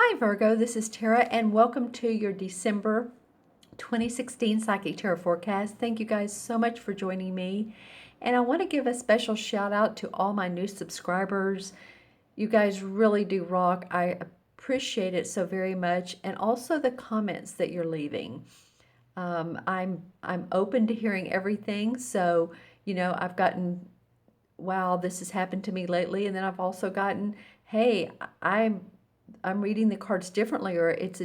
Hi Virgo, this is Tara and welcome to your December 2016 Psychic Tarot Forecast. Thank you guys so much for joining me. And I want to give a special shout out to all my new subscribers. You guys really do rock. I appreciate it so very much, and also the comments that you're leaving. I'm open to hearing everything. So, I've gotten, wow, this has happened to me lately, and then I've also gotten, hey, I'm reading the cards differently, or it's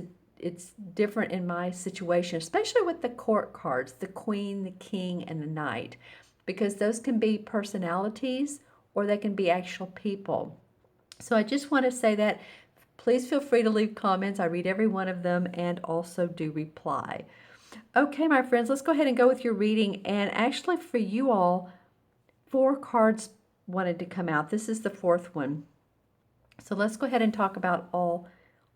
different in my situation, especially with the court cards, the Queen, the King, and the Knight, because those can be personalities or they can be actual people. So I just want to say that please feel free to leave comments. I read every one of them and also do reply. Okay, my friends, let's go ahead and go with your reading. And actually, for you all, 4 cards wanted to come out. This is the 4th one. So let's go ahead and talk about all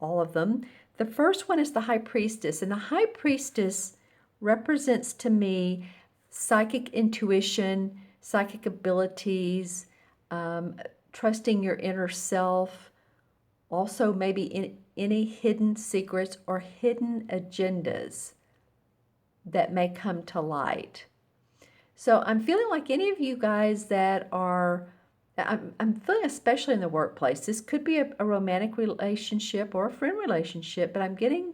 of them. The first one is the High Priestess, and the High Priestess represents to me psychic intuition, psychic abilities, trusting your inner self, also maybe in any hidden secrets or hidden agendas that may come to light. So I'm feeling like any of you guys that are, I'm feeling especially in the workplace, this could be a romantic relationship or a friend relationship, but I'm getting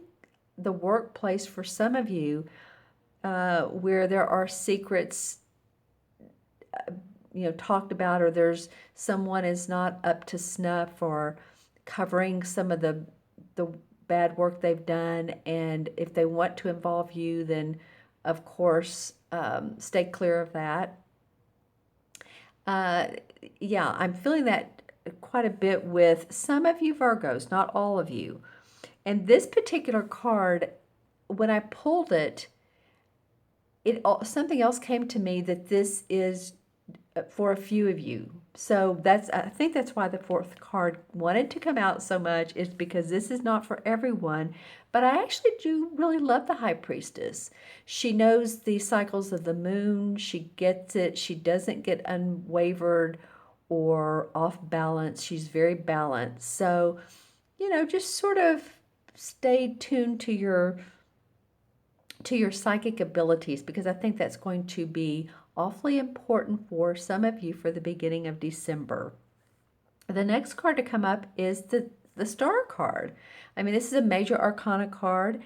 the workplace for some of you where there are secrets, talked about, or there's someone is not up to snuff or covering some of the bad work they've done. And if they want to involve you, then of course, stay clear of that. Yeah, I'm feeling that quite a bit with some of you Virgos, not all of you. And this particular card, when I pulled it, something else came to me that this is for a few of you. So I think that's why the 4th card wanted to come out so much, is because this is not for everyone. But I actually do really love the High Priestess. She knows the cycles of the moon. She gets it. She doesn't get unwavered or off balance. She's very balanced. So, just sort of stay tuned to your psychic abilities, because I think that's going to be awfully important for some of you for the beginning of December. The next card to come up is the Star card. I mean, this is a major arcana card.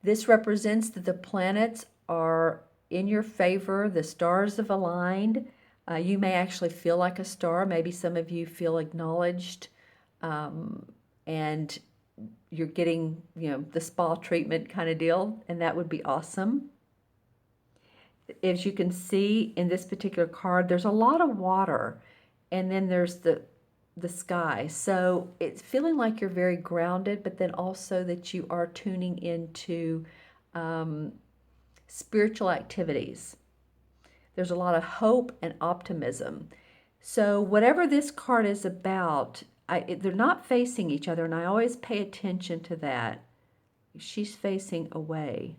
This represents that the planets are in your favor. The stars have aligned. You may actually feel like a star. Maybe some of you feel acknowledged, and you're getting, the spa treatment kind of deal, and that would be awesome. As you can see in this particular card, there's a lot of water, and then there's the sky. So it's feeling like you're very grounded, but then also that you are tuning into spiritual activities. There's a lot of hope and optimism. So whatever this card is about, they're not facing each other, and I always pay attention to that. She's facing away.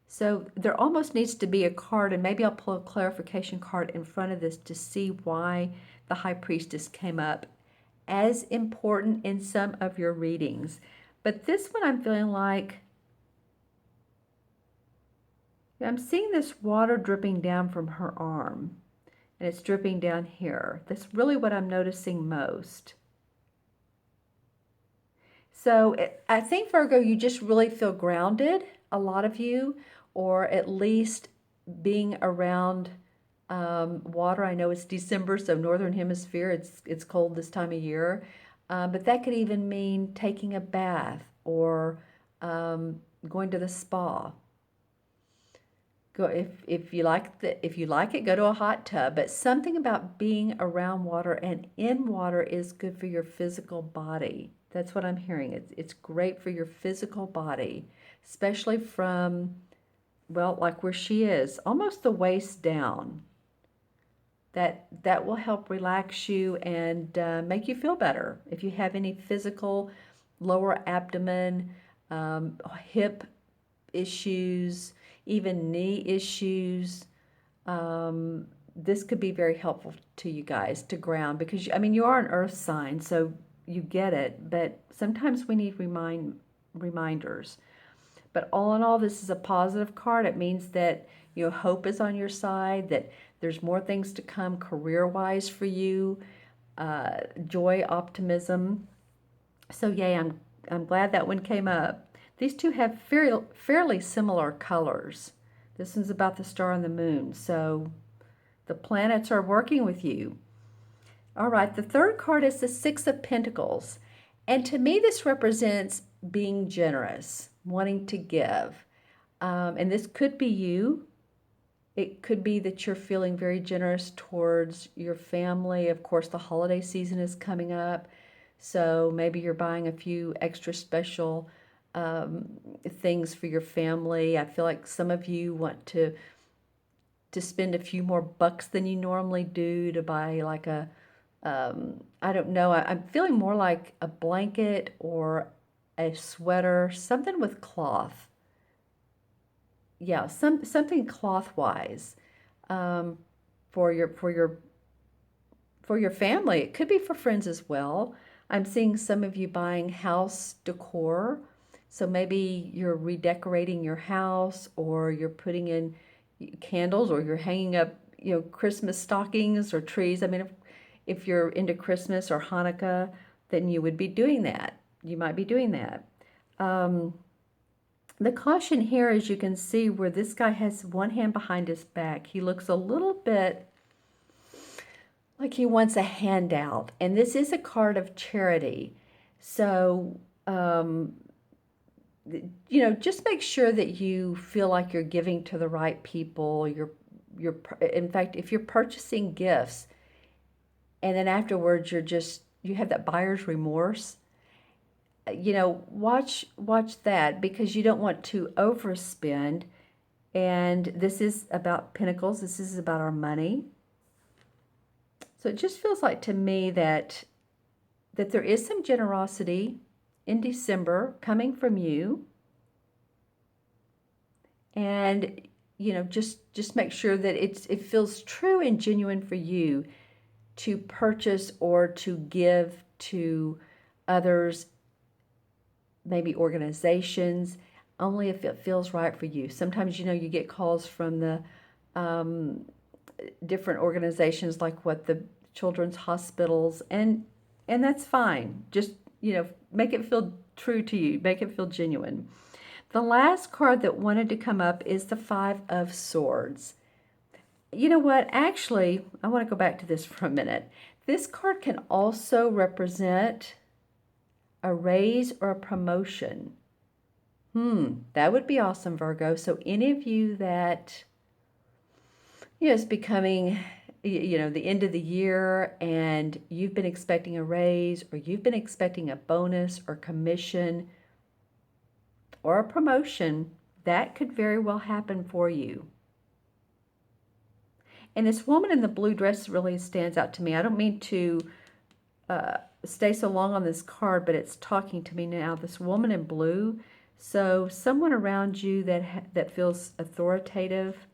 So there almost needs to be a card, and maybe I'll pull a clarification card in front of this to see why the High Priestess came up as important in some of your readings. But this one I'm feeling like, I'm seeing this water dripping down from her arm, and it's dripping down here. That's really what I'm noticing most. So I think, Virgo, you just really feel grounded, a lot of you, or at least being around water. I know it's December, so Northern Hemisphere, it's cold this time of year. But that could even mean taking a bath or going to the spa. Go if you like it, go to a hot tub. But something about being around water and in water is good for your physical body. That's what I'm hearing. It's great for your physical body, especially from, well, like where she is, almost the waist down. That will help relax you and make you feel better. If you have any physical lower abdomen, hip issues, even knee issues, this could be very helpful to you guys to ground, because I mean, you are an earth sign, so you get it, but sometimes we need reminders. But all in all, this is a positive card. It means that hope is on your side, that there's more things to come career-wise for you, joy, optimism. So yay, I'm glad that one came up. These two have fairly similar colors. This one's about the star and the moon, so the planets are working with you. All right, the third card is the Six of Pentacles. And to me, this represents being generous, wanting to give. And this could be you. It could be that you're feeling very generous towards your family. Of course, the holiday season is coming up. So maybe you're buying a few extra special things for your family. I feel like some of you want to spend a few more bucks than you normally do to buy like a I don't know, I'm feeling more like a blanket or a sweater, something with cloth. Yeah, something cloth-wise, for your family. It could be for friends as well. I'm seeing some of you buying house decor. So maybe you're redecorating your house, or you're putting in candles, or you're hanging up, Christmas stockings or trees. I mean, if you're into Christmas or Hanukkah, then you would be doing that. You might be doing that. The caution here, as you can see, where this guy has one hand behind his back, he looks a little bit like he wants a handout. And this is a card of charity. So, just make sure that you feel like you're giving to the right people. In fact, if you're purchasing gifts, and then afterwards you have that buyer's remorse, watch that, because you don't want to overspend. And this is about pentacles. This is about our money. So it just feels like to me that there is some generosity in December coming from you. And just make sure that it feels true and genuine for you to purchase or to give to others, maybe organizations, only if it feels right for you. Sometimes, you get calls from the different organizations, like the children's hospitals, and that's fine. Just, make it feel true to you, make it feel genuine. The last card that wanted to come up is the Five of Swords. You know what? Actually, I want to go back to this for a minute. This card can also represent a raise or a promotion. That would be awesome, Virgo. So any of you that, it's becoming, the end of the year, and you've been expecting a raise, or you've been expecting a bonus or commission or a promotion, that could very well happen for you. And this woman in the blue dress really stands out to me. I don't mean to stay so long on this card, but it's talking to me now. This woman in blue. So someone around you that feels authoritative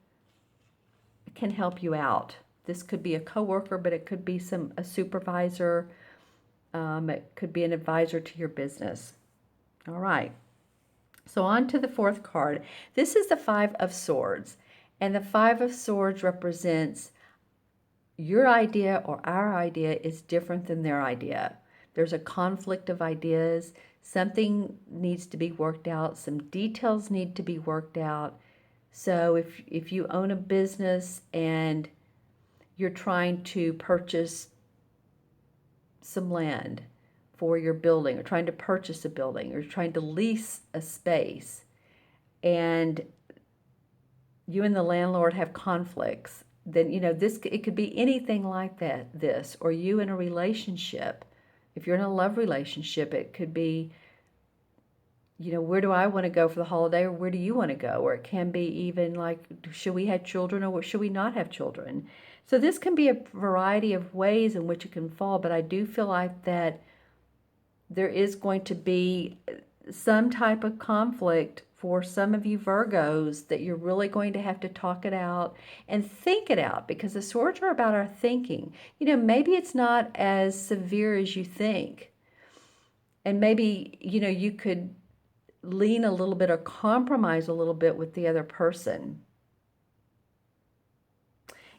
can help you out. This could be a coworker, but it could be a supervisor. It could be an advisor to your business. All right. So on to the fourth card. This is the Five of Swords. And the Five of Swords represents your idea or our idea is different than their idea. There's a conflict of ideas. Something needs to be worked out. Some details need to be worked out. So if you own a business and you're trying to purchase some land for your building, or trying to purchase a building, or trying to lease a space, and you and the landlord have conflicts, then it could be anything like that. Or you in a relationship. If you're in a love relationship, it could be, where do I want to go for the holiday, or where do you want to go? Or it can be even like, should we have children, or should we not have children? So this can be a variety of ways in which it can fall, but I do feel like that there is going to be some type of conflict for some of you Virgos, that you're really going to have to talk it out and think it out, because the swords are about our thinking. Maybe it's not as severe as you think, And maybe, you know, you could lean a little bit or compromise a little bit with the other person.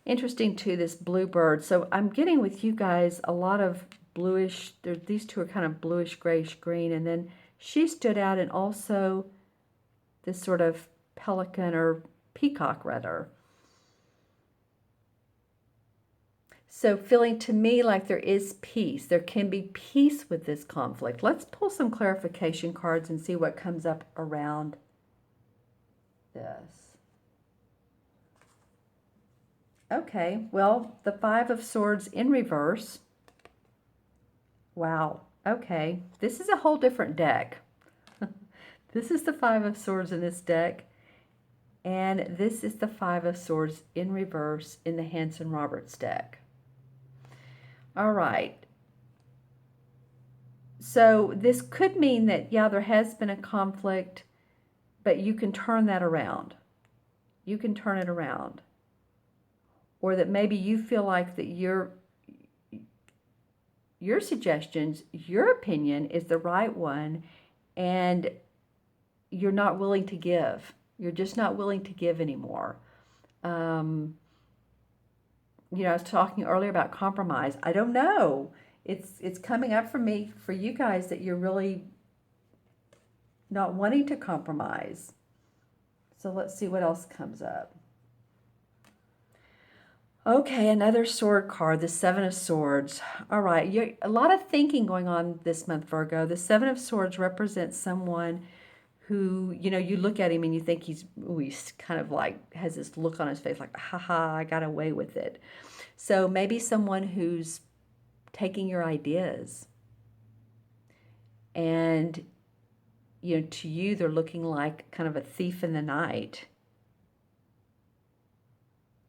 Interesting too, this bluebird. So I'm getting with you guys a lot of bluish, these two are kind of bluish, grayish green. And then she stood out, and also this sort of pelican or peacock rather. So feeling to me like there is peace. There can be peace with this conflict. Let's pull some clarification cards and see what comes up around this. Okay, well, the Five of Swords in reverse. Wow, okay. This is a whole different deck. This is the Five of Swords in this deck. And this is the Five of Swords in reverse in the Hanson Roberts deck. All right. So this could mean that, yeah, there has been a conflict, but you can turn that around. You can turn it around. Or that maybe you feel like that your suggestions, your opinion is the right one, and you're not willing to give. You're just not willing to give anymore. You know, I was talking earlier about compromise. I don't know. It's coming up for me, for you guys, that you're really not wanting to compromise. So let's see what else comes up. Okay, another sword card, the Seven of Swords. All right, a lot of thinking going on this month, Virgo. The Seven of Swords represents someone who, you know, you look at him and you think he's kind of like has this look on his face like, haha, I got away with it. So maybe someone who's taking your ideas, and, you know, to you, they're looking like kind of a thief in the night.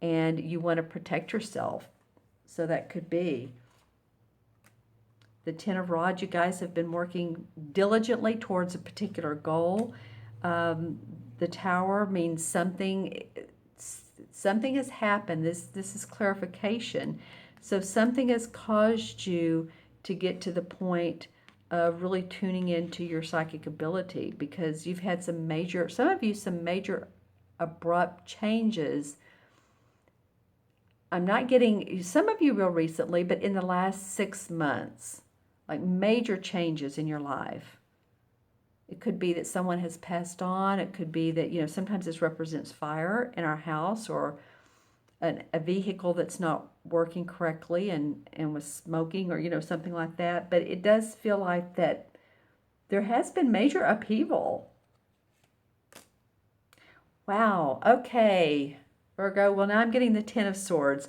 And you want to protect yourself. So that could be the Ten of Rods. You guys have been working diligently towards a particular goal. The Tower means something has happened. This is clarification. So something has caused you to get to the point of really tuning into your psychic ability, because you've had some major abrupt changes. I'm not getting, some of you real recently, but in the last 6 months, like major changes in your life. It could be that someone has passed on. It could be that, you know, sometimes this represents fire in our house, or a vehicle that's not working correctly and was smoking, or, you know, something like that. But it does feel like that there has been major upheaval. Wow, okay. Virgo, well, now I'm getting the Ten of Swords.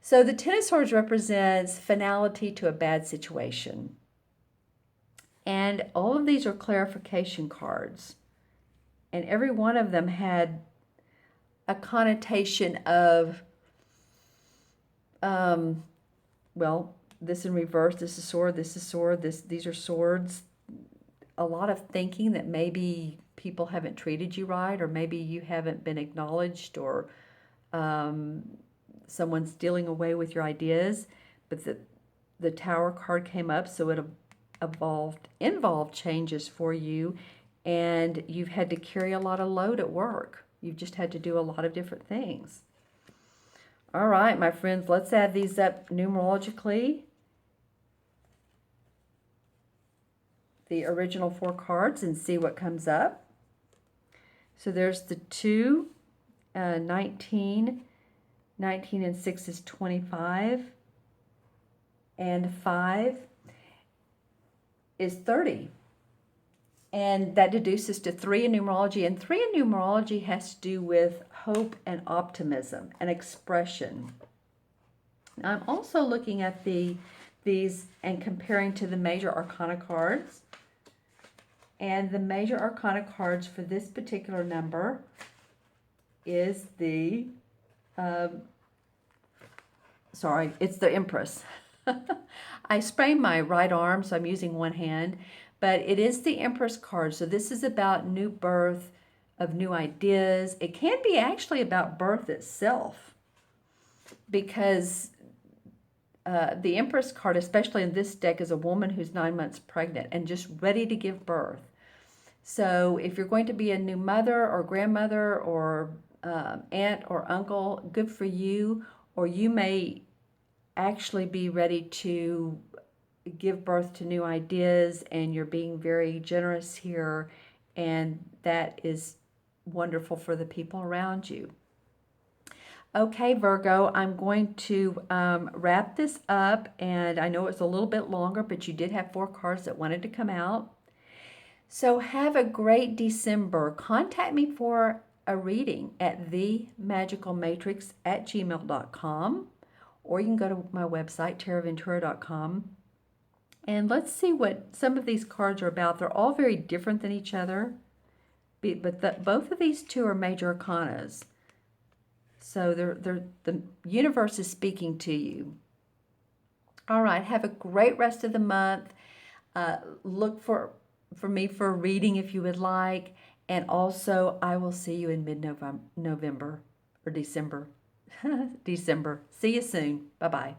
So the Ten of Swords represents finality to a bad situation. And all of these are clarification cards. And every one of them had a connotation of, well, this in reverse, this is sword, this is sword, these are swords. A lot of thinking that maybe people haven't treated you right, or maybe you haven't been acknowledged, or someone's stealing away with your ideas. But the Tower card came up, so it involved changes for you, and you've had to carry a lot of load at work. You've just had to do a lot of different things. All right, my friends, let's add these up numerologically. The original 4 cards and see what comes up. So there's the 2, 19 and 6 is 25, and 5 is 30. And that deduces to 3 in numerology. And 3 in numerology has to do with hope and optimism and expression. Now, I'm also looking at these and comparing to the major arcana cards. And the major arcana cards for this particular number is the, it's the Empress. I sprained my right arm, so I'm using one hand. But it is the Empress card. So this is about new birth of new ideas. It can be actually about birth itself, because the Empress card, especially in this deck, is a woman who's 9 months pregnant and just ready to give birth. So if you're going to be a new mother or grandmother or aunt or uncle, good for you. Or you may actually be ready to give birth to new ideas, and you're being very generous here, and that is wonderful for the people around you. Okay, Virgo, I'm going to wrap this up, and I know it's a little bit longer, but you did have 4 cards that wanted to come out. So have a great December. Contact me for a reading at themagicalmatrix@gmail.com, or you can go to my website, taraventura.com. And let's see what some of these cards are about. They're all very different than each other, but both of these two are major arcanas. So the universe is speaking to you. All right, have a great rest of the month. Look for me for a reading if you would like. And also, I will see you in mid-November or December. December. See you soon. Bye-bye.